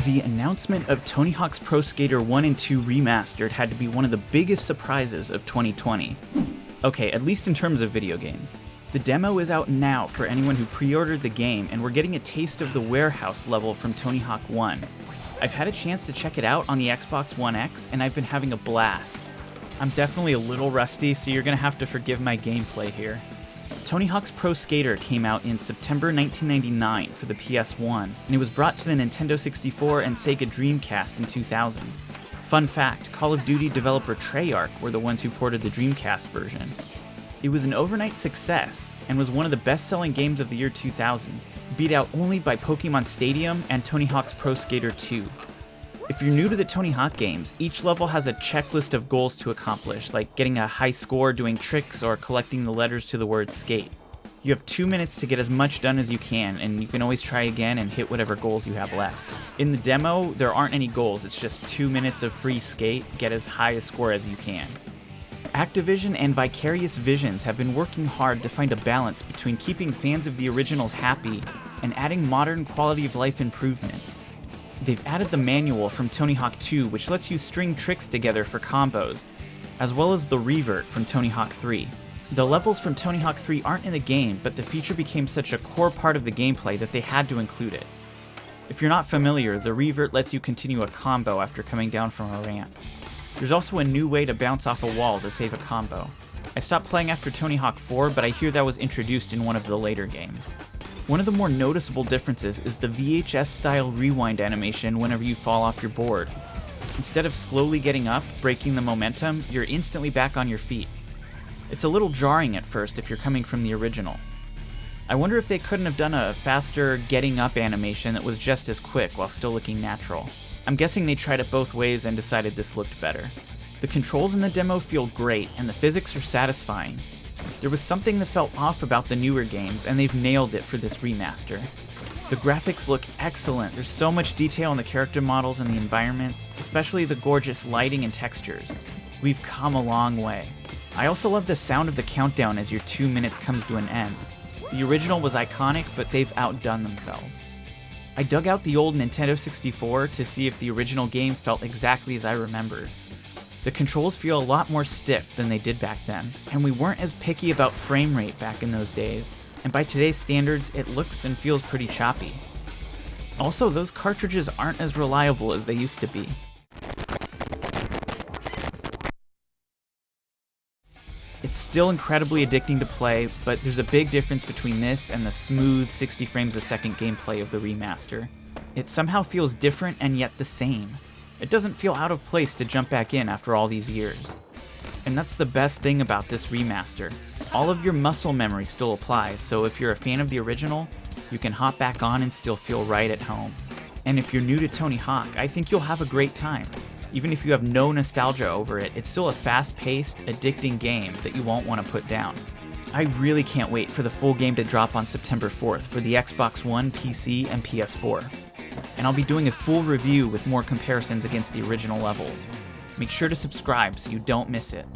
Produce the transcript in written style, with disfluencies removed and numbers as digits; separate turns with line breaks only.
The announcement of Tony Hawk's Pro Skater 1 and 2 Remastered had to be one of the biggest surprises of 2020. Okay, at least in terms of video games. The demo is out now for anyone who pre-ordered the game, and we're getting a taste of the warehouse level from Tony Hawk 1. I've had a chance to check it out on the Xbox One X, and I've been having a blast. I'm definitely a little rusty, so you're gonna have to forgive my gameplay here. Tony Hawk's Pro Skater came out in September 1999 for the PS1, and it was brought to the Nintendo 64 and Sega Dreamcast in 2000. Fun fact, Call of Duty developer Treyarch were the ones who ported the Dreamcast version. It was an overnight success, and was one of the best-selling games of the year 2000, beat out only by Pokemon Stadium and Tony Hawk's Pro Skater 2. If you're new to the Tony Hawk games, each level has a checklist of goals to accomplish, like getting a high score doing tricks or collecting the letters to the word skate. You have 2 minutes to get as much done as you can, and you can always try again and hit whatever goals you have left. In the demo, there aren't any goals, it's just 2 minutes of free skate, get as high a score as you can. Activision and Vicarious Visions have been working hard to find a balance between keeping fans of the originals happy and adding modern quality of life improvements. They've added the manual from Tony Hawk 2, which lets you string tricks together for combos, as well as the revert from Tony Hawk 3. The levels from Tony Hawk 3 aren't in the game, but the feature became such a core part of the gameplay that they had to include it. If you're not familiar, the revert lets you continue a combo after coming down from a ramp. There's also a new way to bounce off a wall to save a combo. I stopped playing after Tony Hawk 4, but I hear that was introduced in one of the later games. One of the more noticeable differences is the VHS-style rewind animation whenever you fall off your board. Instead of slowly getting up, breaking the momentum, you're instantly back on your feet. It's a little jarring at first if you're coming from the original. I wonder if they couldn't have done a faster getting up animation that was just as quick while still looking natural. I'm guessing they tried it both ways and decided this looked better. The controls in the demo feel great, and the physics are satisfying. There was something that felt off about the newer games, and they've nailed it for this remaster. The graphics look excellent, there's so much detail in the character models and the environments, especially the gorgeous lighting and textures. We've come a long way. I also love the sound of the countdown as your 2 minutes comes to an end. The original was iconic, but they've outdone themselves. I dug out the old Nintendo 64 to see if the original game felt exactly as I remembered. The controls feel a lot more stiff than they did back then, and we weren't as picky about frame rate back in those days, and by today's standards, it looks and feels pretty choppy. Also, those cartridges aren't as reliable as they used to be. It's still incredibly addicting to play, but there's a big difference between this and the smooth 60 frames a second gameplay of the remaster. It somehow feels different and yet the same. It doesn't feel out of place to jump back in after all these years. And that's the best thing about this remaster. All of your muscle memory still applies, so if you're a fan of the original, you can hop back on and still feel right at home. And if you're new to Tony Hawk, I think you'll have a great time. Even if you have no nostalgia over it, it's still a fast-paced, addicting game that you won't want to put down. I really can't wait for the full game to drop on September 4th for the Xbox One, PC, and PS4. And I'll be doing a full review with more comparisons against the original levels. Make sure to subscribe so you don't miss it.